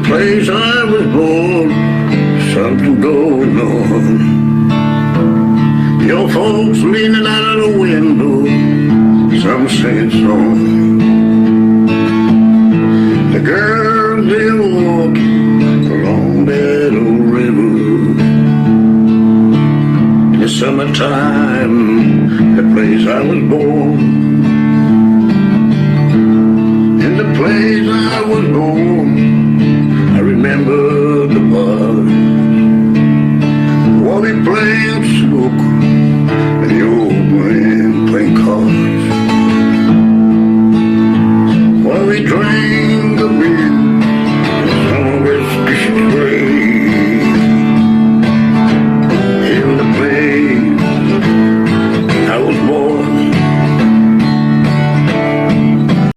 place I was born, something going on. Your folks leaning out of the window, some singing song.